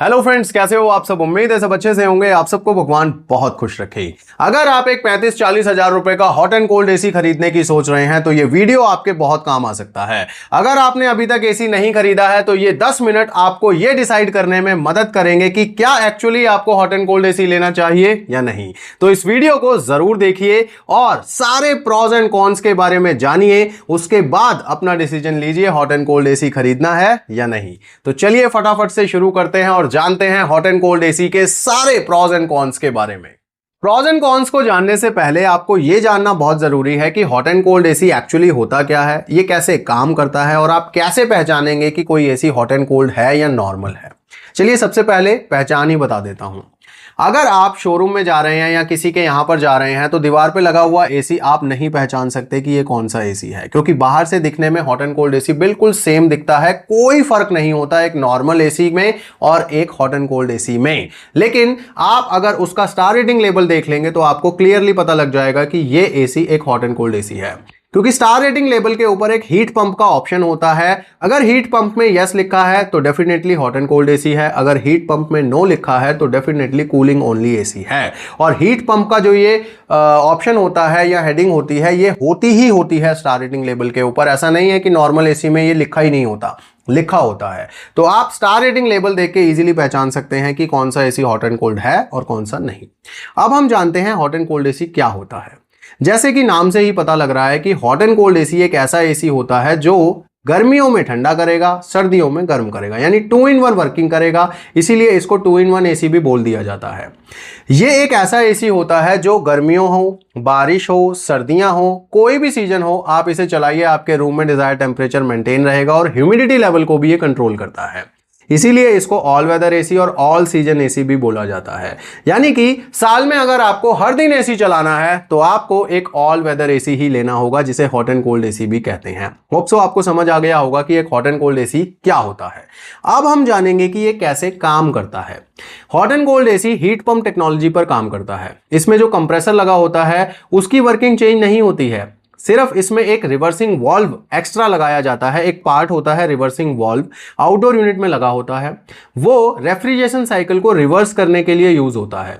Hello friends, कैसे हो आप सब। उम्मीद है सब अच्छे से होंगे। आप सबको भगवान बहुत खुश रखे। अगर आप एक 35-40 हजार रुपए का हॉट एंड कोल्ड एसी खरीदने की सोच रहे हैं तो ये वीडियो आपके बहुत काम आ सकता है। अगर आपने अभी तक एसी नहीं खरीदा है तो ये 10 मिनट आपको ये डिसाइड करने में मदद करेंगे कि क्या एक्चुअली आपको हॉट एंड कोल्ड एसी लेना चाहिए या नहीं। तो इस वीडियो को जरूर देखिए और सारे प्रॉज एंड कॉन्स के बारे में जानिए, उसके बाद अपना डिसीजन लीजिए हॉट एंड कोल्ड एसी खरीदना है या नहीं। तो चलिए फटाफट से शुरू करते हैं और जानते हैं हॉट एंड कोल्ड एसी के सारे प्रॉज एंड कॉन्स के बारे में। प्रॉज एंड कॉन्स को जानने से पहले आपको यह जानना बहुत जरूरी है कि hot and cold AC actually होता क्या है, यह कैसे काम करता है और आप कैसे पहचानेंगे कि कोई एसी हॉट एंड कोल्ड है या नॉर्मल है। चलिए सबसे पहले पहचान ही बता देता हूं। अगर आप शोरूम में जा रहे हैं या किसी के यहां पर जा रहे हैं तो दीवार पे लगा हुआ एसी आप नहीं पहचान सकते कि ये कौन सा एसी है, क्योंकि बाहर से दिखने में हॉट एंड कोल्ड एसी बिल्कुल सेम दिखता है। कोई फर्क नहीं होता एक नॉर्मल एसी में और एक हॉट एंड कोल्ड एसी में। लेकिन आप अगर उसका स्टार रेटिंग लेबल देख लेंगे तो आपको क्लियरली पता लग जाएगा कि ये एसी एक हॉट एंड कोल्ड एसी है, क्योंकि स्टार रेटिंग लेबल के ऊपर एक हीट पंप का ऑप्शन होता है। अगर हीट पंप में यस लिखा है तो definitely hot and cold AC है, अगर हीट पंप में नो लिखा है तो डेफिनेटली कूलिंग ओनली एसी है। और हीट पंप का जो ये ऑप्शन होता है या हेडिंग होती है, ये होती है स्टार रेटिंग लेबल के ऊपर। ऐसा नहीं है कि नॉर्मल एसी में ये लिखा ही नहीं होता, लिखा होता है। तो आप स्टार रेटिंग लेबल देख के इजीली पहचान सकते हैं कि कौन सा एसी हॉट एंड कोल्ड है और कौन सा नहीं। अब हम जानते हैं हॉट एंड कोल्ड एसी क्या होता है। जैसे कि नाम से ही पता लग रहा है कि हॉट एंड कोल्ड एसी एक ऐसा एसी होता है जो गर्मियों में ठंडा करेगा, सर्दियों में गर्म करेगा, यानी 2 in 1 वर्किंग करेगा। इसीलिए इसको 2 in 1 एसी भी बोल दिया जाता है। यह एक ऐसा एसी होता है जो गर्मियों हो, बारिश हो, सर्दियां हो, कोई भी सीजन हो, आप इसे चलाइए, आपके रूम में डिजायर्ड टेम्परेचर मेंटेन रहेगा और ह्यूमिडिटी लेवल को भी ये कंट्रोल करता है। इसीलिए इसको ऑल वेदर एसी और ऑल सीजन एसी भी बोला जाता है। यानी कि साल में अगर आपको हर दिन एसी चलाना है तो आपको एक ऑल वेदर एसी ही लेना होगा, जिसे हॉट एंड कोल्ड एसी भी कहते हैं। होप सो आपको समझ आ गया होगा कि एक हॉट एंड कोल्ड एसी क्या होता है। अब हम जानेंगे कि ये कैसे काम करता है। Hot and cold AC heat pump technology पर काम करता है। इसमें जो कंप्रेसर लगा होता है उसकी वर्किंग चेंज नहीं होती है, सिर्फ इसमें एक रिवर्सिंग वाल्व एक्स्ट्रा लगाया जाता है। एक पार्ट होता है रिवर्सिंग वाल्व, आउटडोर यूनिट में लगा होता है। वो रेफ्रिजरेशन साइकिल को रिवर्स करने के लिए यूज होता है।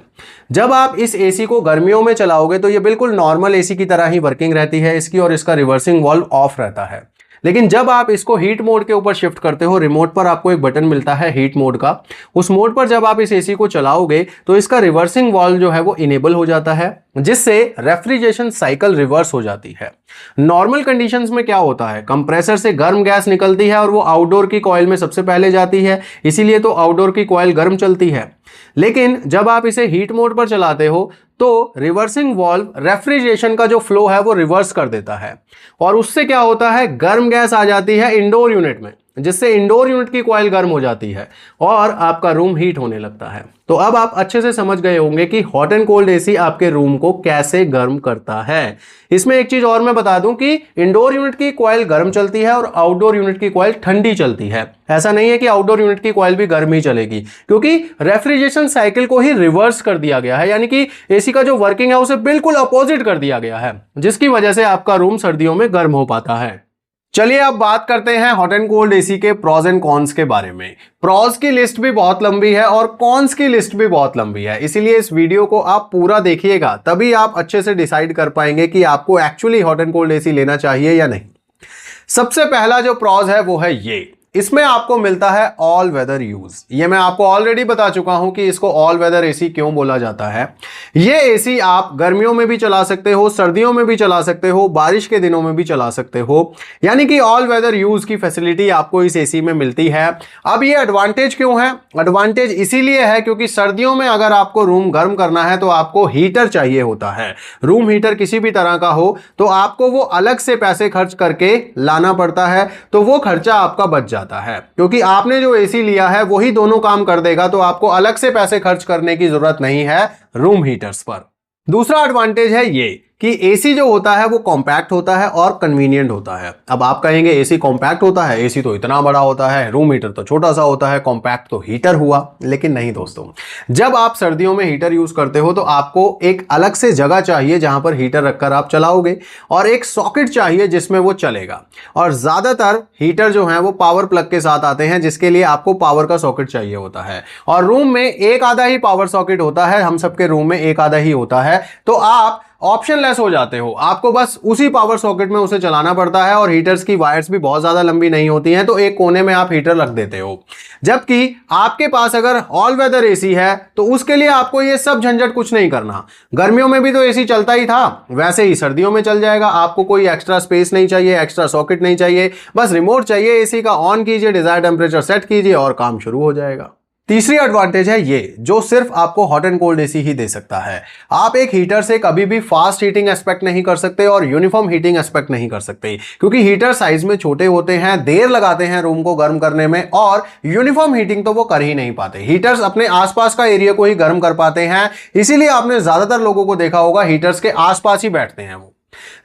जब आप इस एसी को गर्मियों में चलाओगे तो ये बिल्कुल नॉर्मल एसी की तरह ही वर्किंग रहती है इसकी, और इसका रिवर्सिंग वाल्व ऑफ रहता है। लेकिन जब आप इसको हीट मोड के ऊपर शिफ्ट करते हो, रिमोट पर आपको एक बटन मिलता है हीट मोड का। उस मोड पर जब आप इस एसी को चलाओगे तो इसका रिवर्सिंग वाल्व जो है वो इनेबल हो जाता है, जिससे रेफ्रिजरेशन साइकिल रिवर्स हो जाती है। नॉर्मल कंडीशंस में क्या होता है, कंप्रेसर से गर्म गैस निकलती है और वो आउटडोर की कॉइल में सबसे पहले जाती है, इसीलिए तो आउटडोर की कॉइल गर्म चलती है। लेकिन जब आप इसे हीट मोड पर चलाते हो तो रिवर्सिंग वाल्व रेफ्रिजरेशन का जो फ्लो है वो रिवर्स कर देता है, और उससे क्या होता है, गर्म गैस आ जाती है इंडोर यूनिट में, जिससे इंडोर यूनिट की कॉइल गर्म हो जाती है और आपका रूम हीट होने लगता है। तो अब आप अच्छे से समझ गए होंगे कि हॉट एंड कोल्ड एसी आपके रूम को कैसे गर्म करता है। इसमें एक चीज और मैं बता दूं कि इंडोर यूनिट की कॉइल गर्म चलती है और आउटडोर यूनिट की कॉइल ठंडी चलती है। ऐसा नहीं है कि आउटडोर यूनिट की कॉइल भी गर्म ही चलेगी, क्योंकि रेफ्रिजरेशन साइकिल को ही रिवर्स कर दिया गया है, यानी कि एसी का जो वर्किंग है उसे बिल्कुल अपोजिट कर दिया गया है, जिसकी वजह से आपका रूम सर्दियों में गर्म हो पाता है। चलिए अब बात करते हैं हॉट एंड कोल्ड एसी के प्रॉज एंड कॉन्स के बारे में। प्रॉज की लिस्ट भी बहुत लंबी है और कॉन्स की लिस्ट भी बहुत लंबी है, इसीलिए इस वीडियो को आप पूरा देखिएगा, तभी आप अच्छे से डिसाइड कर पाएंगे कि आपको actually hot and cold AC लेना चाहिए या नहीं। सबसे पहला जो प्रॉज है वो है ये, इसमें आपको मिलता है ऑल वेदर यूज। ये मैं आपको ऑलरेडी बता चुका हूं कि इसको ऑल वेदर एसी क्यों बोला जाता है। ये एसी आप गर्मियों में भी चला सकते हो, सर्दियों में भी चला सकते हो, बारिश के दिनों में भी चला सकते हो, यानी कि ऑल वेदर यूज की फैसिलिटी आपको इस एसी में मिलती है। अब ये एडवांटेज क्यों है? एडवांटेज इसीलिए है क्योंकि सर्दियों में अगर आपको रूम गर्म करना है तो आपको हीटर चाहिए होता है। रूम हीटर किसी भी तरह का हो तो आपको वो अलग से पैसे खर्च करके लाना पड़ता है, तो वो खर्चा आपका बच जाता है, क्योंकि आपने जो एसी लिया है वही दोनों काम कर देगा, तो आपको अलग से पैसे खर्च करने की जरूरत नहीं है रूम हीटर्स पर। दूसरा एडवांटेज है ये कि एसी जो होता है वो कॉम्पैक्ट होता है और कन्वीनियंट होता है। अब आप कहेंगे एसी कॉम्पैक्ट होता है, एसी तो इतना बड़ा होता है, रूम हीटर तो छोटा सा होता है, कॉम्पैक्ट तो हीटर हुआ। लेकिन नहीं दोस्तों, जब आप सर्दियों में हीटर यूज करते हो तो आपको एक अलग से जगह चाहिए जहां पर हीटर रखकर आप चलाओगे, और एक सॉकेट चाहिए जिसमें वो चलेगा। और ज्यादातर हीटर जो है वो पावर प्लग के साथ आते हैं, जिसके लिए आपको पावर का सॉकेट चाहिए होता है। और रूम में एक आधा ही पावर सॉकेट होता है, हम सबके रूम में एक आधा ही होता है। तो आप ऑप्शन लेस हो जाते हो, आपको बस उसी पावर सॉकेट में उसे चलाना पड़ता है। और हीटर्स की वायर्स भी बहुत ज्यादा लंबी नहीं होती हैं, तो एक कोने में आप हीटर रख देते हो। जबकि आपके पास अगर ऑल वेदर एसी है तो उसके लिए आपको ये सब झंझट कुछ नहीं करना। गर्मियों में भी तो एसी चलता ही था, वैसे ही सर्दियों में चल जाएगा। आपको कोई एक्स्ट्रा स्पेस नहीं चाहिए, एक्स्ट्रा सॉकेट नहीं चाहिए, बस रिमोट चाहिए, एसी का ऑन कीजिए, डिजायर्ड टेंपरेचर सेट कीजिए और काम शुरू हो जाएगा। तीसरी एडवांटेज है ये, जो सिर्फ आपको हॉट एंड कोल्ड एसी ही दे सकता है। आप एक हीटर से कभी भी फास्ट हीटिंग एक्सपेक्ट नहीं कर सकते और यूनिफॉर्म हीटिंग एक्सपेक्ट नहीं कर सकते, क्योंकि हीटर साइज में छोटे होते हैं, देर लगाते हैं रूम को गर्म करने में, और यूनिफॉर्म हीटिंग तो वो कर ही नहीं पाते। हीटर्स अपने आसपास का एरिया को ही गर्म कर पाते हैं, इसीलिए आपने ज्यादातर लोगों को देखा होगा हीटर्स के आसपास ही बैठते हैं वो।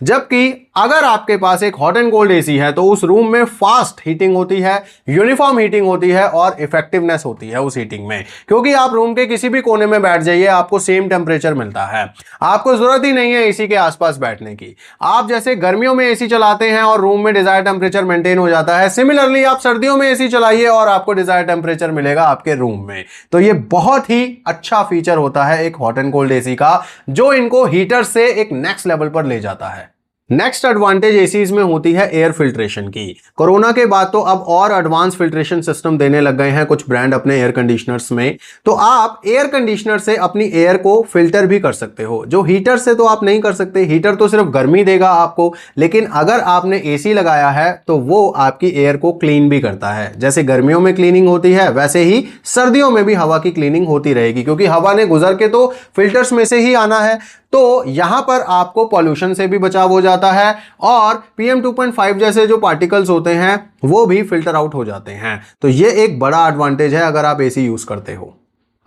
जबकि अगर आपके पास एक हॉट एंड कोल्ड एसी है तो उस रूम में फास्ट हीटिंग होती है, यूनिफॉर्म हीटिंग होती है और इफेक्टिवनेस होती है उस हीटिंग में, क्योंकि आप रूम के किसी भी कोने में बैठ जाइए, आपको सेम टेंपरेचर मिलता है। आपको जरूरत ही नहीं है एसी के आसपास बैठने की। आप जैसे गर्मियों में एसी चलाते हैं और रूम में डिजायर्ड टेंपरेचर मेंटेन हो जाता है, सिमिलरली आप सर्दियों में एसी चलाइए और आपको डिजायर्ड टेंपरेचर मिलेगा आपके रूम में। तो ये बहुत ही अच्छा फीचर होता है एक हॉट एंड कोल्ड एसी का, जो इनको हीटर से एक नेक्स्ट लेवल पर ले जाता है। नेक्स्ट एडवांटेज एसीज में होती है एयर फिल्ट्रेशन की। कोरोना के बाद तो अब और एडवांस फिल्ट्रेशन सिस्टम देने लग गए हैं कुछ ब्रांड अपने एयर कंडीशनर्स में। तो आप एयर कंडीशनर से अपनी एयर को फिल्टर भी कर सकते हो, जो हीटर से तो आप नहीं कर सकते। हीटर तो सिर्फ गर्मी देगा आपको, लेकिन अगर आपने एसी लगाया है तो वो आपकी एयर को क्लीन भी करता है। जैसे गर्मियों में क्लीनिंग होती है, वैसे ही सर्दियों में भी हवा की क्लीनिंग होती रहेगी, क्योंकि हवा ने गुजर के तो फिल्टर्स में से ही आना है। तो यहां पर आपको पॉल्यूशन से भी बचाव हो जाता है और PM 2.5 जैसे जो पार्टिकल्स होते हैं वो भी फिल्टर आउट हो जाते हैं। तो ये एक बड़ा एडवांटेज है अगर आप एसी यूज करते हो।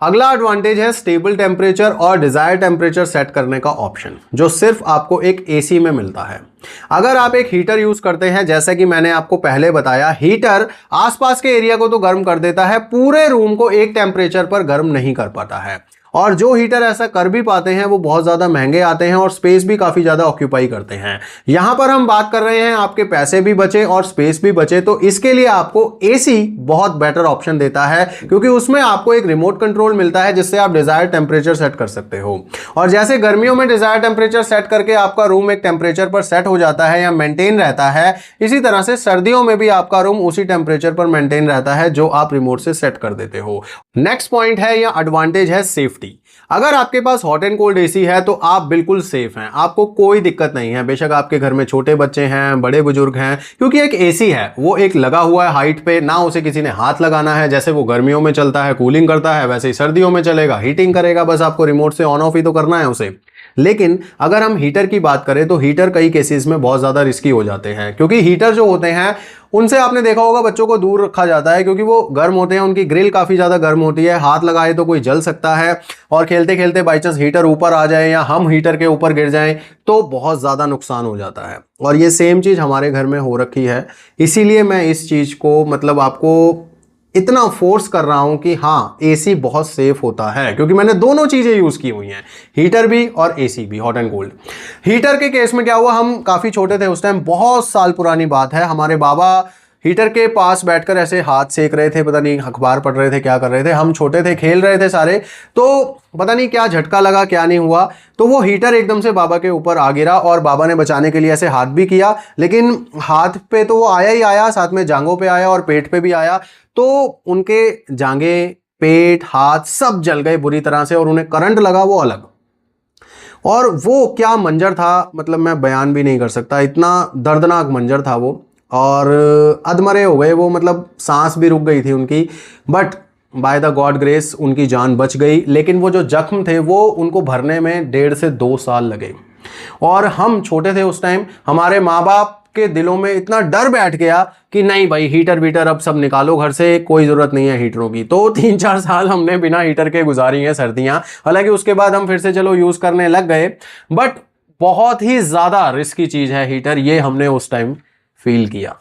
अगला एडवांटेज है स्टेबल टेम्परेचर और डिजायर्ड टेम्परेचर सेट करने का ऑप्शन, जो सिर्फ आपको एक एसी में मिलता है। अगर आप एक हीटर यूज करते हैं, जैसा कि मैंने आपको पहले बताया, हीटर आसपास के एरिया को तो गर्म कर देता है, पूरे रूम को एक टेम्परेचर पर गर्म नहीं कर पाता है। और जो हीटर ऐसा कर भी पाते हैं वो बहुत ज्यादा महंगे आते हैं और स्पेस भी काफी ज्यादा ऑक्यूपाई करते हैं। यहां पर हम बात कर रहे हैं आपके पैसे भी बचे और स्पेस भी बचे, तो इसके लिए आपको एसी बहुत बेटर ऑप्शन देता है, क्योंकि उसमें आपको एक रिमोट कंट्रोल मिलता है जिससे आप डिजायर्ड टेम्परेचर सेट कर सकते हो। और जैसे गर्मियों में डिजायर्ड टेम्परेचर सेट करके आपका रूम एक टेम्परेचर पर सेट हो जाता है या मेंटेन रहता है, इसी तरह से सर्दियों में भी आपका रूम उसी टेम्परेचर पर मेंटेन रहता है जो आप रिमोट से सेट कर देते हो। नेक्स्ट पॉइंट है या एडवांटेज है सेफ्टी। अगर आपके पास हॉट एंड कोल्ड एसी है तो आप बिल्कुल सेफ हैं, आपको कोई दिक्कत नहीं है। बेशक आपके घर में छोटे बच्चे हैं, बड़े बुजुर्ग हैं, क्योंकि एक एसी है वो एक लगा हुआ है हाइट पे, ना उसे किसी ने हाथ लगाना है। जैसे वो गर्मियों में चलता है, कूलिंग करता है, वैसे ही सर्दियों में चलेगा, हीटिंग करेगा, बस आपको रिमोट से ऑन ऑफ ही तो करना है उसे। लेकिन अगर हम हीटर की बात करें तो हीटर कई केसेस में बहुत ज्यादा रिस्की हो जाते हैं, क्योंकि हीटर जो होते हैं उनसे आपने देखा होगा बच्चों को दूर रखा जाता है, क्योंकि वो गर्म होते हैं, उनकी ग्रिल काफी ज्यादा गर्म होती है, हाथ लगाए तो कोई जल सकता है, और खेलते खेलते बाई चांस हीटर ऊपर आ जाए या हम हीटर के ऊपर गिर जाएं तो बहुत ज्यादा नुकसान हो जाता है। और ये सेम चीज हमारे घर में हो रखी है, इसीलिए मैं इस चीज को मतलब आपको इतना फोर्स कर रहा हूं कि हाँ, एसी बहुत सेफ होता है, क्योंकि मैंने दोनों चीजें यूज की हुई हैं, हीटर भी और एसी भी, हॉट एंड कोल्ड। हीटर के केस में क्या हुआ, हम काफी छोटे थे उस टाइम, बहुत साल पुरानी बात है, हमारे बाबा हीटर के पास बैठकर ऐसे हाथ सेक रहे थे, पता नहीं अखबार पढ़ रहे थे, क्या कर रहे थे, हम छोटे थे, खेल रहे थे सारे, तो पता नहीं क्या झटका लगा, क्या नहीं हुआ, तो वो हीटर एकदम से बाबा के ऊपर आ गिरा और बाबा ने बचाने के लिए ऐसे हाथ भी किया, लेकिन हाथ पे तो वो आया ही आया, साथ में जांघों पे आया और पेट पे भी आया, तो उनके जांघें, पेट, हाथ सब जल गए बुरी तरह से और उन्हें करंट लगा, वो अलग। और वो क्या मंजर था, मतलब मैं बयान भी नहीं कर सकता, इतना दर्दनाक मंजर था वो, और अधमरे हो गए वो, मतलब सांस भी रुक गई थी उनकी, but by the God grace उनकी जान बच गई। लेकिन वो जो जख्म थे वो उनको भरने में 1.5 से 2 साल लगे, और हम छोटे थे उस टाइम, हमारे माँ बाप के दिलों में इतना डर बैठ गया कि नहीं भाई, हीटर वीटर अब सब निकालो घर से, कोई जरूरत नहीं है हीटरों की। तो 3-4 साल हमने बिना हीटर के गुजारी हैं सर्दियां, हालांकि उसके बाद हम फिर से चलो यूज करने लग गए, बट बहुत ही ज्यादा रिस्की चीज है हीटर, ये हमने उस टाइम फील किया।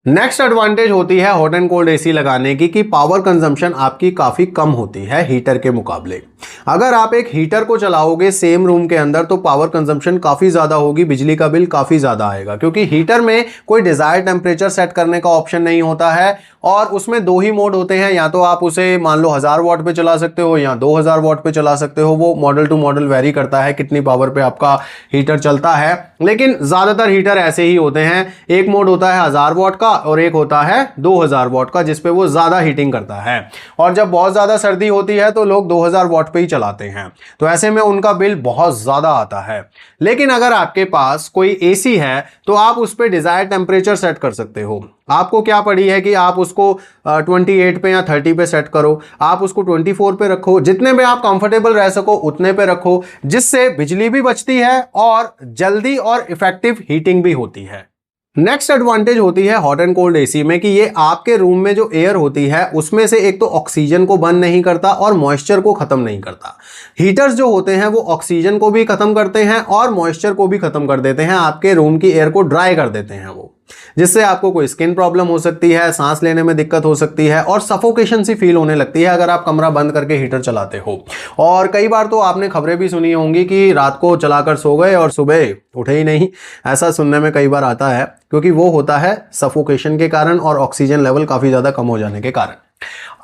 नेक्स्ट एडवांटेज होती है हॉट एंड कोल्ड एसी लगाने की कि पावर कंजम्पशन आपकी काफी कम होती है हीटर के मुकाबले। अगर आप एक हीटर को चलाओगे सेम रूम के अंदर तो पावर कंजम्पशन काफी ज्यादा होगी, बिजली का बिल काफी ज्यादा आएगा, क्योंकि हीटर में कोई डिजायर्ड टेम्परेचर सेट करने का ऑप्शन नहीं होता है और उसमें दो ही मोड होते हैं, या तो आप उसे मान लो 1000 वॉट पे चला सकते हो या 2000 वॉट पे चला सकते हो। वो मॉडल टू मॉडल वेरी करता है कितनी पावर पे आपका हीटर चलता है, लेकिन ज्यादातर हीटर ऐसे ही होते हैं। एक मोड होता है 1000 वॉट का और एक होता है 2000 वॉट का, जिसपे वो ज्यादा हीटिंग करता है। और जब बहुत ज्यादा सर्दी होती है तो लोग 2000 वॉट पे ही चलाते हैं, तो ऐसे में उनका बिल बहुत ज्यादा आता है। लेकिन अगर आपके पास कोई एसी है तो आप उस पर डिजायर्ड टेम्परेचर सेट कर सकते हो। आपको क्या पड़ी है कि आप उसको 28 पे या 30 पे सेट करो, आप उसको 24 पे रखो, जितने में आप कंफर्टेबल रह सको उतने पे रखो, जिससे बिजली भी बचती है और जल्दी और इफेक्टिव हीटिंग भी होती है। नेक्स्ट एडवांटेज होती है हॉट एंड कोल्ड एसी में कि ये आपके रूम में जो एयर होती है उसमें से एक तो ऑक्सीजन को बंद नहीं करता और मॉइस्चर को खत्म नहीं करता। हीटर्स जो होते हैं वो ऑक्सीजन को भी खत्म करते हैं और मॉइस्चर को भी खत्म कर देते हैं, आपके रूम की एयर को ड्राई कर देते हैं वो, जिससे आपको कोई स्किन प्रॉब्लम हो सकती है, सांस लेने में दिक्कत हो सकती है और सफोकेशन सी फील होने लगती है अगर आप कमरा बंद करके हीटर चलाते हो। और कई बार तो आपने खबरें भी सुनी होंगी कि रात को चलाकर सो गए और सुबह उठे ही नहीं, ऐसा सुनने में कई बार आता है, क्योंकि वो होता है सफोकेशन के कारण और ऑक्सीजन लेवल काफी ज्यादा कम हो जाने के कारण।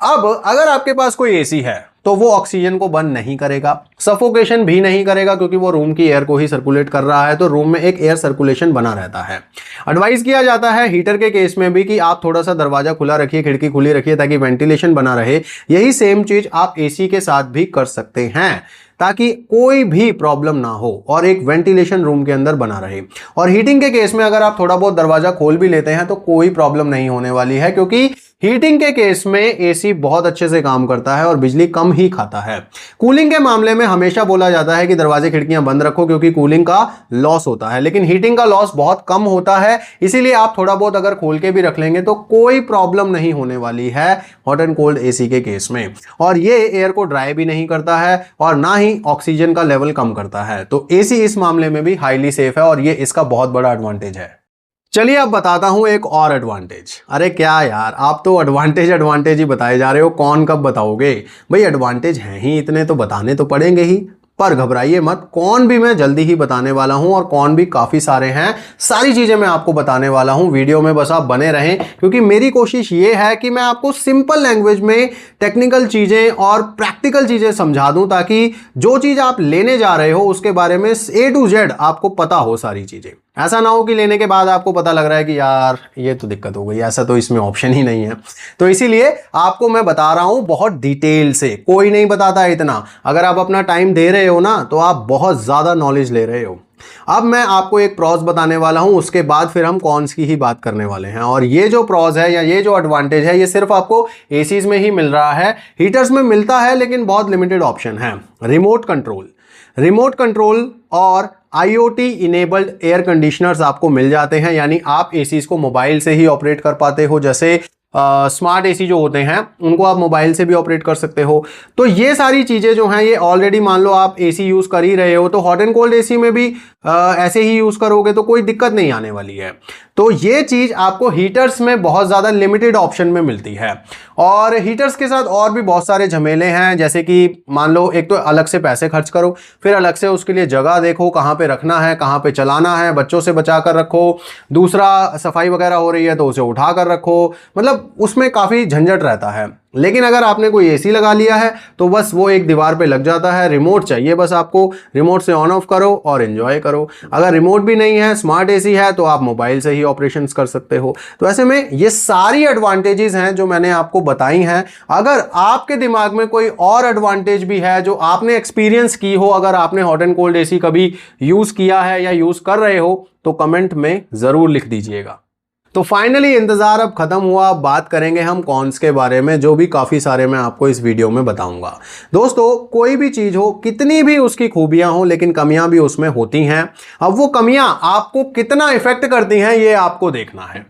अब अगर आपके पास कोई एसी है तो वो ऑक्सीजन को बंद नहीं करेगा, सफोकेशन भी नहीं करेगा, क्योंकि वो रूम की एयर को ही सर्कुलेट कर रहा है, तो रूम में एक एयर सर्कुलेशन बना रहता है। एडवाइस किया जाता है हीटर के केस में भी कि आप थोड़ा सा दरवाजा खुला रखिए, खिड़की खुली रखिए, ताकि वेंटिलेशन बना रहे। यही सेम चीज आप एसी के साथ भी कर सकते हैं, ताकि कोई भी प्रॉब्लम ना हो और एक वेंटिलेशन रूम के अंदर बना रहे। और हीटिंग के केस में अगर आप थोड़ा बहुत दरवाजा खोल भी लेते हैं तो कोई प्रॉब्लम नहीं होने वाली है, क्योंकि हीटिंग के केस में एसी बहुत अच्छे से काम करता है और बिजली कम ही खाता है। कूलिंग के मामले में हमेशा बोला जाता है कि दरवाजे खिड़कियां बंद रखो, क्योंकि कूलिंग का लॉस होता है, लेकिन हीटिंग का लॉस बहुत कम होता है, इसीलिए आप थोड़ा बहुत अगर खोल के भी रख लेंगे तो कोई प्रॉब्लम नहीं होने वाली है हॉट एंड कोल्ड एसी के केस में। और ये एयर को ड्राई भी नहीं करता है और ना ही ऑक्सीजन का लेवल कम करता है, तो एसी इस मामले में भी हाईली सेफ है और ये इसका बहुत बड़ा एडवांटेज है। चलिए अब बताता हूं एक और एडवांटेज। अरे क्या यार, आप तो एडवांटेज ही बताए जा रहे हो, कौन कब बताओगे भाई, एडवांटेज हैं ही इतने तो बताने तो पड़ेंगे ही। पर घबराइए मत, कौन भी मैं जल्दी ही बताने वाला हूं और कौन भी काफी सारे हैं, सारी चीजें मैं आपको बताने वाला हूं। वीडियो में बस आप बने रहें, क्योंकि मेरी कोशिश ये है कि मैं आपको सिंपल लैंग्वेज में टेक्निकल चीजें और प्रैक्टिकल चीजें समझा दूं, ताकि जो चीज आप लेने जा रहे हो उसके बारे में A to Z आपको पता हो सारी चीजें। ऐसा ना हो कि लेने के बाद आपको पता लग रहा है कि यार ये तो दिक्कत हो गई, ऐसा तो इसमें ऑप्शन ही नहीं है। तो इसीलिए आपको मैं बता रहा हूं बहुत डिटेल से, कोई नहीं बताता इतना। अगर आप अपना टाइम दे रहे हो ना तो आप बहुत ज्यादा नॉलेज ले रहे हो। अब मैं आपको एक प्रॉस बताने वाला हूं, उसके बाद फिर हम कॉन्स की ही बात करने वाले हैं। और ये जो प्रॉस है या ये जो एडवांटेज है, ये सिर्फ आपको एसीज में ही मिल रहा है, हीटर्स में मिलता है लेकिन बहुत लिमिटेड ऑप्शन है। रिमोट कंट्रोल और IoT इनेबल्ड एयर कंडीशनर्स आपको मिल जाते हैं, यानी आप एसीज को मोबाइल से ही ऑपरेट कर पाते हो। जैसे स्मार्ट एसी जो होते हैं उनको आप मोबाइल से भी ऑपरेट कर सकते हो। तो ये सारी चीजें जो हैं ये ऑलरेडी, मान लो आप एसी यूज कर ही रहे हो तो हॉट एंड कोल्ड एसी में भी ऐसे ही यूज करोगे तो कोई दिक्कत नहीं आने वाली है। तो ये चीज आपको हीटर्स में बहुत ज्यादा लिमिटेड ऑप्शन में मिलती है। और हीटर्स के साथ और भी बहुत सारे झमेले हैं, जैसे कि मान लो एक तो अलग से पैसे खर्च करो, फिर अलग से उसके लिए जगह देखो कहां पे रखना है, कहां पे चलाना है, बच्चों से बचा कर रखो, दूसरा सफाई वगैरह हो रही है तो उसे उठा कर रखो, मतलब उसमें काफी झंझट रहता है। लेकिन अगर आपने कोई एसी लगा लिया है तो बस वो एक दीवार पे लग जाता है, रिमोट चाहिए बस आपको, रिमोट से ऑन ऑफ करो और एंजॉय करो। अगर रिमोट भी नहीं है, स्मार्ट एसी है, तो आप मोबाइल से ही ऑपरेशंस कर सकते हो। तो ऐसे में ये सारी एडवांटेजेस हैं जो मैंने आपको बताई हैं। अगर आपके दिमाग में कोई और एडवांटेज भी है जो आपने एक्सपीरियंस की हो, अगर आपने हॉट एंड कोल्ड एसी कभी यूज किया है या यूज कर रहे हो, तो कमेंट में जरूर लिख दीजिएगा। तो फाइनली इंतजार अब खत्म हुआ, अब बात करेंगे हम कॉन्स के बारे में, जो भी काफी सारे मैं आपको इस वीडियो में बताऊंगा। दोस्तों, कोई भी चीज हो, कितनी भी उसकी खूबियां हो, लेकिन कमियां भी उसमें होती हैं। अब वो कमियां आपको कितना इफेक्ट करती हैं ये आपको देखना है।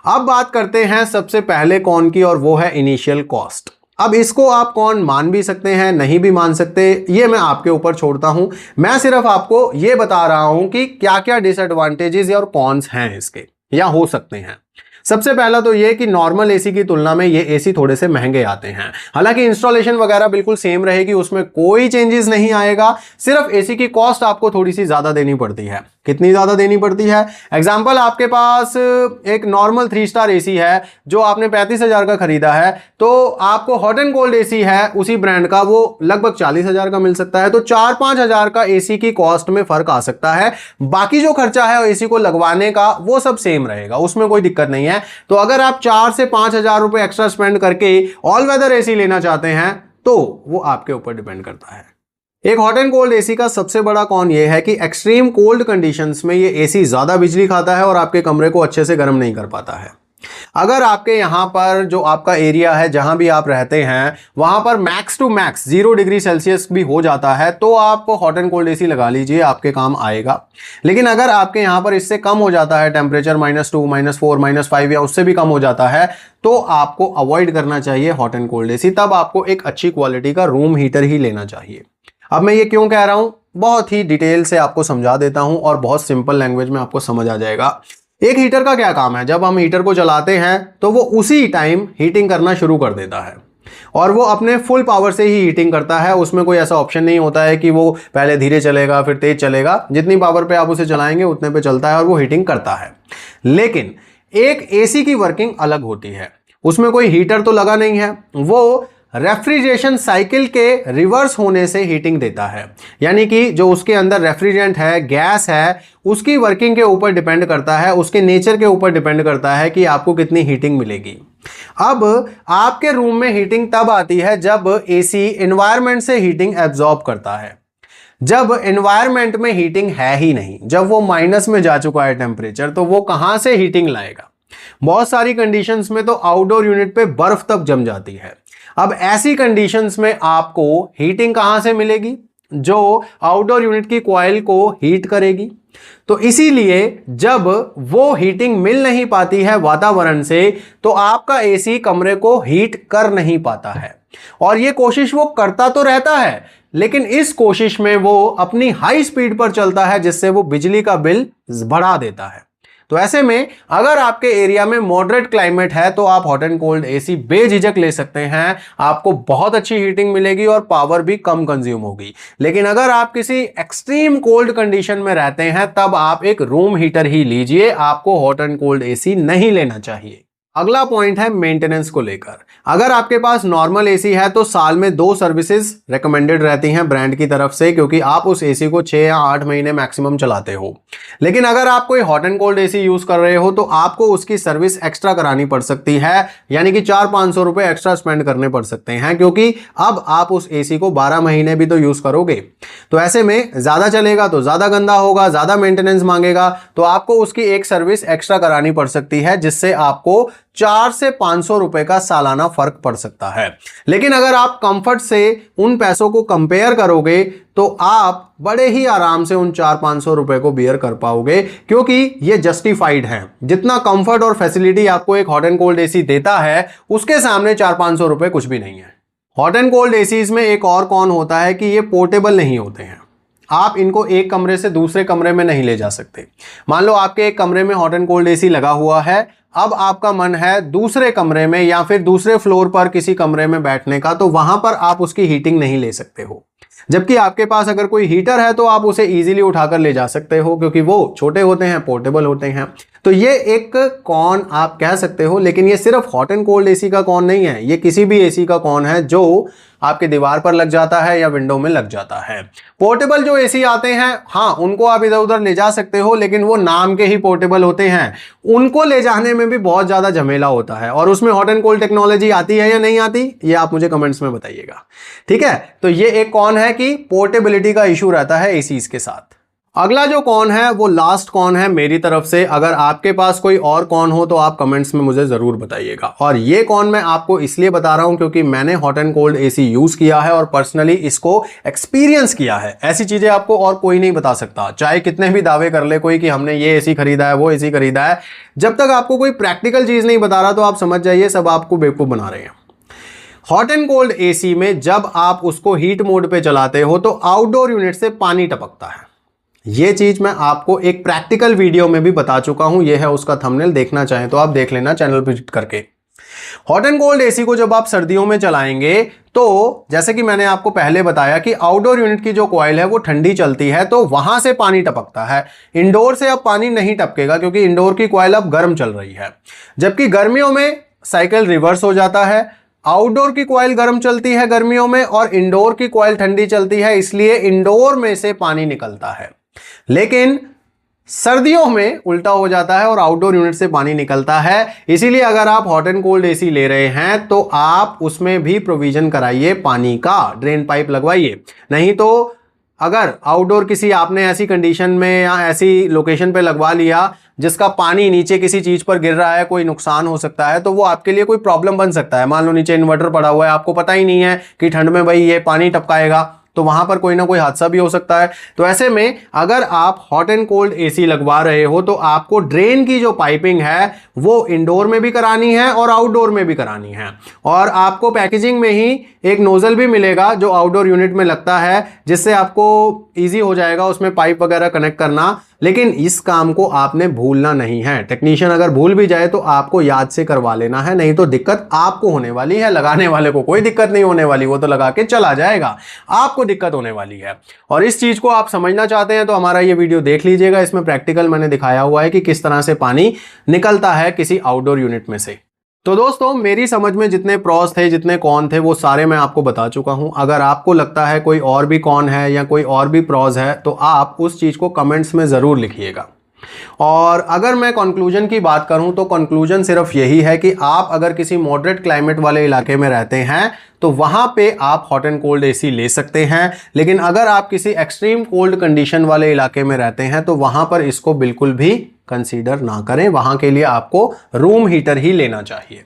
अब बात करते हैं सबसे पहले कॉन की, और वो है इनिशियल कॉस्ट। अब इसको आप कौन मान भी सकते हैं, नहीं भी मान सकते, ये मैं आपके ऊपर छोड़ता हूं। मैं सिर्फ आपको ये बता रहा हूं कि क्या क्या डिसएडवांटेजेस और कॉन्स हैं इसके या हो सकते हैं। सबसे पहला तो ये कि नॉर्मल एसी की तुलना में ये एसी थोड़े से महंगे आते हैं। हालांकि इंस्टॉलेशन वगैरह बिल्कुल सेम रहेगी, उसमें कोई चेंजेस नहीं आएगा, सिर्फ एसी की कॉस्ट आपको थोड़ी सी ज्यादा देनी पड़ती है। कितनी ज्यादा देनी पड़ती है? एग्जाम्पल, आपके पास एक नॉर्मल 3 स्टार एसी है जो आपने 35,000 का खरीदा है, तो आपको हॉट एंड कोल्ड एसी है उसी ब्रांड का, वो लगभग 40,000 का मिल सकता है। तो 4-5 हजार का एसी की कॉस्ट में फर्क आ सकता है। बाकी जो खर्चा है एसी को लगवाने का वो सब सेम रहेगा, उसमें कोई दिक्कत नहीं है। तो अगर आप 4 से 5 हजार रुपए एक्स्ट्रा स्पेंड करके ऑल वेदर एसी लेना चाहते हैं तो वो आपके ऊपर डिपेंड करता है। एक हॉट एंड कोल्ड एसी का सबसे बड़ा कॉन ये है कि एक्सट्रीम कोल्ड कंडीशंस में ये एसी ज्यादा बिजली खाता है और आपके कमरे को अच्छे से गर्म नहीं कर पाता है। अगर आपके यहां पर जो आपका एरिया है जहां भी आप रहते हैं वहां पर max to max 0 degree Celsius भी हो जाता है तो आप हॉट एंड कोल्ड एसी लगा लीजिए, आपके काम आएगा। लेकिन अगर आपके यहां पर इससे कम हो जाता है टेम्परेचर, -2, -4, -5 या उससे भी कम हो जाता है, तो आपको अवॉइड करना चाहिए हॉट एंड कोल्ड एसी। तब आपको एक अच्छी क्वालिटी का रूम हीटर ही लेना चाहिए। अब मैं ये क्यों कह रहा हूं, बहुत ही डिटेल से आपको समझा देता हूं और बहुत सिंपल लैंग्वेज में आपको समझ आ जाएगा। एक हीटर का क्या काम है? जब हम हीटर को चलाते हैं तो वो उसी टाइम हीटिंग करना शुरू कर देता है और वो अपने फुल पावर से ही हीटिंग करता है। उसमें कोई ऐसा ऑप्शन नहीं होता है कि वो पहले धीरे चलेगा फिर तेज चलेगा। जितनी पावर पे आप उसे चलाएंगे उतने पे चलता है और वो हीटिंग करता है। लेकिन एक एसी की वर्किंग अलग होती है, उसमें कोई हीटर तो लगा नहीं है, वो रेफ्रिजरेशन साइकिल के रिवर्स होने से हीटिंग देता है। यानी कि जो उसके अंदर रेफ्रिजरेंट है, गैस है, उसकी वर्किंग के ऊपर डिपेंड करता है, उसके नेचर के ऊपर डिपेंड करता है कि आपको कितनी हीटिंग मिलेगी। अब आपके रूम में हीटिंग तब आती है जब एसी एनवायरनमेंट से हीटिंग एब्जॉर्ब करता है। जब एनवायरनमेंट में हीटिंग है ही नहीं, जब वो माइनस में जा चुका है टेम्परेचर, तो वो कहां से हीटिंग लाएगा? बहुत सारी कंडीशंस में तो आउटडोर यूनिट पे बर्फ तक जम जाती है। अब ऐसी कंडीशंस में आपको हीटिंग कहां से मिलेगी? जो आउटडोर यूनिट की कॉइल को हीट करेगी। तो इसीलिए जब वो हीटिंग मिल नहीं पाती है वातावरण से, तो आपका एसी कमरे को हीट कर नहीं पाता है। और ये कोशिश वो करता तो रहता है, लेकिन इस कोशिश में वो अपनी हाई स्पीड पर चलता है, जिससे वो बिजली का बिल बढ़ा देता है। तो ऐसे में अगर आपके एरिया में मॉडरेट क्लाइमेट है तो आप हॉट एंड कोल्ड एसी बेझिझक ले सकते हैं। आपको बहुत अच्छी हीटिंग मिलेगी और पावर भी कम कंज्यूम होगी। लेकिन अगर आप किसी एक्सट्रीम कोल्ड कंडीशन में रहते हैं तब आप एक रूम हीटर ही लीजिए, आपको हॉट एंड कोल्ड एसी नहीं लेना चाहिए। अगला पॉइंट है मेंटेनेंस को लेकर। अगर आपके पास नॉर्मल एसी है तो साल में 2 सर्विसेज रेकमेंडेड रहती हैं ब्रांड की तरफ से, क्योंकि आप उस एसी को 6 या 8 महीने मैक्सिमम चलाते हो। लेकिन अगर आप कोई hot and cold AC use कर रहे हो तो आपको उसकी सर्विस एक्स्ट्रा करानी पड़ सकती है, यानी कि 400-500 रुपए एक्स्ट्रा स्पेंड करने पड़ सकते हैं, क्योंकि अब आप उस एसी को 12 महीने भी तो यूज करोगे। तो ऐसे में ज्यादा चलेगा तो ज्यादा गंदा होगा, ज्यादा मेंटेनेंस मांगेगा, तो आपको उसकी एक सर्विस एक्स्ट्रा करानी पड़ सकती है, जिससे आपको 400 से 500 रुपए का सालाना फर्क पड़ सकता है। लेकिन अगर आप कंफर्ट से उन पैसों को कंपेयर करोगे तो आप बड़े ही आराम से उन 400-500 रुपए को बियर कर पाओगे, क्योंकि ये जस्टिफाइड है। जितना कंफर्ट और फैसिलिटी आपको एक हॉट एंड कोल्ड एसी देता है, उसके सामने 400-500 रुपए कुछ भी नहीं है। हॉट एंड कोल्ड एसीज में एक और कौन होता है कि ये पोर्टेबल नहीं होते हैं। आप इनको एक कमरे से दूसरे कमरे में नहीं ले जा सकते। मान लो आपके एक कमरे में हॉट एंड कोल्ड एसी लगा हुआ है, अब आपका मन है दूसरे कमरे में या फिर दूसरे फ्लोर पर किसी कमरे में बैठने का, तो वहां पर आप उसकी हीटिंग नहीं ले सकते हो। जबकि आपके पास अगर कोई हीटर है तो आप उसे इजीली उठाकर ले जा सकते हो, क्योंकि वो छोटे होते हैं, पोर्टेबल होते हैं। तो ये एक कॉन आप कह सकते हो, लेकिन ये सिर्फ हॉट एंड कोल्ड एसी का कॉन नहीं है, ये किसी भी एसी का कॉन है जो आपके दीवार पर लग जाता है या विंडो में लग जाता है। पोर्टेबल जो एसी आते हैं, हाँ उनको आप इधर उधर ले जा सकते हो, लेकिन वो नाम के ही पोर्टेबल होते हैं। उनको ले जाने में भी बहुत ज्यादा झमेला होता है, और उसमें हॉट एंड कोल्ड टेक्नोलॉजी आती है या नहीं आती, ये आप मुझे कमेंट्स में बताइएगा। ठीक है, तो ये एक कॉन है कि पोर्टेबिलिटी का इशू रहता है एसीज के साथ। अगला जो कॉन है वो लास्ट कॉन है मेरी तरफ से। अगर आपके पास कोई और कॉन हो तो आप कमेंट्स में मुझे जरूर बताइएगा। और ये कॉन मैं आपको इसलिए बता रहा हूं क्योंकि मैंने hot and cold AC use किया है और पर्सनली इसको एक्सपीरियंस किया है। ऐसी चीजें आपको और कोई नहीं बता सकता, चाहे कितने भी दावे कर ले कोई कि हमने ये एसी खरीदा है, वो एसी खरीदा है। जब तक आपको कोई प्रैक्टिकल चीज नहीं बता रहा तो आप समझ जाइए सब आपको बेवकूफ बना रहे हैं। हॉट एंड कोल्ड एसी में जब आप उसको हीट मोड पे चलाते हो तो आउटडोर यूनिट से पानी टपकता है। यह चीज मैं आपको एक प्रैक्टिकल वीडियो में भी बता चुका हूं, यह है उसका थंबनेल, देखना चाहें तो आप देख लेना चैनल पर विजिट करके। हॉट एंड कोल्ड एसी को जब आप सर्दियों में चलाएंगे तो जैसे कि मैंने आपको पहले बताया कि आउटडोर यूनिट की जो कॉइल है वो ठंडी चलती है तो वहां से पानी टपकता है। इंडोर से अब पानी नहीं टपकेगा क्योंकि इंडोर की कॉइल अब गर्म चल रही है, जबकि गर्मियों में साइकिल रिवर्स हो जाता है। आउटडोर की कॉइल गर्म चलती है गर्मियों में और इंडोर की कॉइल ठंडी चलती है, इसलिए इंडोर में से पानी निकलता है। लेकिन सर्दियों में उल्टा हो जाता है और आउटडोर यूनिट से पानी निकलता है। इसीलिए अगर आप हॉट एंड कोल्ड एसी ले रहे हैं तो आप उसमें भी प्रोविजन कराइए पानी का, ड्रेन पाइप लगवाइए। नहीं तो अगर आउटडोर किसी आपने ऐसी कंडीशन में या ऐसी लोकेशन पे लगवा लिया जिसका पानी नीचे किसी चीज पर गिर रहा है, कोई नुकसान हो सकता है, तो वो आपके लिए कोई प्रॉब्लम बन सकता है। मान लो नीचे इन्वर्टर पड़ा हुआ है, आपको पता ही नहीं है कि ठंड में भाई ये पानी टपकाएगा, तो वहां पर कोई ना कोई हादसा भी हो सकता है। तो ऐसे में अगर आप हॉट एंड कोल्ड एसी लगवा रहे हो तो आपको ड्रेन की जो पाइपिंग है वो इंडोर में भी करानी है और आउटडोर में भी करानी है। और आपको पैकेजिंग में ही एक नोजल भी मिलेगा जो आउटडोर यूनिट में लगता है, जिससे आपको इजी हो जाएगा उसमें पाइप वगैरह कनेक्ट करना। लेकिन इस काम को आपने भूलना नहीं है। टेक्नीशियन अगर भूल भी जाए तो आपको याद से करवा लेना है, नहीं तो दिक्कत आपको होने वाली है। लगाने वाले को कोई दिक्कत नहीं होने वाली, वो तो लगा के चला जाएगा, आपको दिक्कत होने वाली है। और इस चीज को आप समझना चाहते हैं तो हमारा ये वीडियो देख लीजिएगा, इसमें प्रैक्टिकल मैंने दिखाया हुआ है कि किस तरह से पानी निकलता है किसी आउटडोर यूनिट में से। तो दोस्तों मेरी समझ में जितने प्रॉस थे जितने कॉन थे वो सारे मैं आपको बता चुका हूं। अगर आपको लगता है कोई और भी कॉन है या कोई और भी प्रॉस है तो आप उस चीज को कमेंट्स में जरूर लिखिएगा। और अगर मैं कंक्लूजन की बात करूं तो कंक्लूजन सिर्फ यही है कि आप अगर किसी मॉडरेट क्लाइमेट वाले इलाके में रहते हैं तो वहां पे आप हॉट एंड कोल्ड एसी ले सकते हैं। लेकिन अगर आप किसी एक्सट्रीम कोल्ड कंडीशन वाले इलाके में रहते हैं तो वहां पर इसको बिल्कुल भी कंसीडर ना करें, वहां के लिए आपको रूम हीटर ही लेना चाहिए।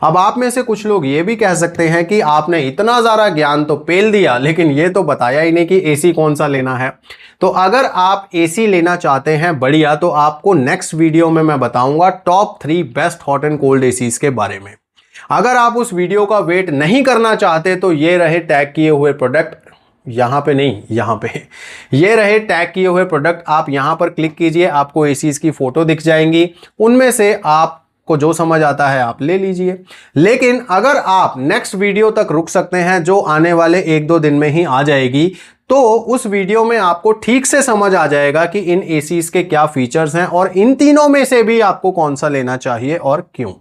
अब आप में से कुछ लोग ये भी कह सकते हैं कि आपने इतना सारा ज्ञान तो पेल दिया लेकिन ये तो बताया ही नहीं कि एसी कौन सा लेना है। तो अगर आप एसी लेना चाहते हैं बढ़िया, तो आपको नेक्स्ट वीडियो में मैं बताऊंगा top 3 best hot and cold ACs के बारे में। अगर आप उस वीडियो का वेट नहीं करना चाहते तो ये रहे टैग किए हुए प्रोडक्ट, यहां पे नहीं, यहां पे ये रहे टैग किए हुए प्रोडक्ट। आप यहां पर क्लिक कीजिए, आपको एसीज की फोटो दिख जाएंगी, उनमें से आपको जो समझ आता है आप ले लीजिए। लेकिन अगर आप नेक्स्ट वीडियो तक रुक सकते हैं जो आने वाले 1-2 दिन में ही आ जाएगी, तो उस वीडियो में आपको ठीक से समझ आ जाएगा कि इन एसीज के क्या फीचर्स हैं और इन तीनों में से भी आपको कौन सा लेना चाहिए और क्यों।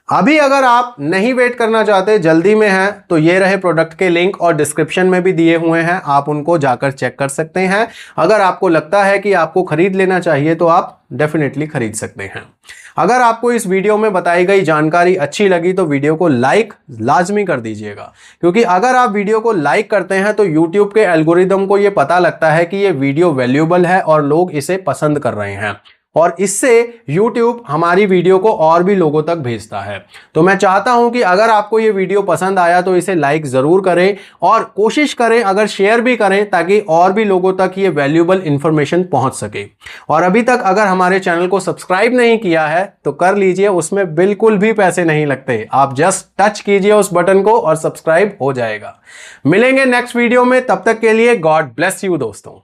अभी अगर आप नहीं वेट करना चाहते, जल्दी में हैं, तो ये रहे प्रोडक्ट के लिंक और डिस्क्रिप्शन में भी दिए हुए हैं, आप उनको जाकर चेक कर सकते हैं। अगर आपको लगता है कि आपको खरीद लेना चाहिए तो आप डेफिनेटली खरीद सकते हैं। अगर आपको इस वीडियो में बताई गई जानकारी अच्छी लगी तो वीडियो को लाइक लाजमी कर दीजिएगा, क्योंकि अगर आप वीडियो को लाइक करते हैं तो यूट्यूब के एल्गोरिदम को यह पता लगता है कि ये वीडियो वैल्यूएबल है और लोग इसे पसंद कर रहे हैं, और इससे YouTube हमारी वीडियो को और भी लोगों तक भेजता है। तो मैं चाहता हूं कि अगर आपको ये वीडियो पसंद आया तो इसे लाइक जरूर करें और कोशिश करें अगर शेयर भी करें, ताकि और भी लोगों तक ये वैल्यूएबल इंफॉर्मेशन पहुंच सके। और अभी तक अगर हमारे चैनल को सब्सक्राइब नहीं किया है तो कर लीजिए, उसमें बिल्कुल भी पैसे नहीं लगते। आप जस्ट टच कीजिए उस बटन को और सब्सक्राइब हो जाएगा। मिलेंगे नेक्स्ट वीडियो में, तब तक के लिए गॉड ब्लेस यू दोस्तों।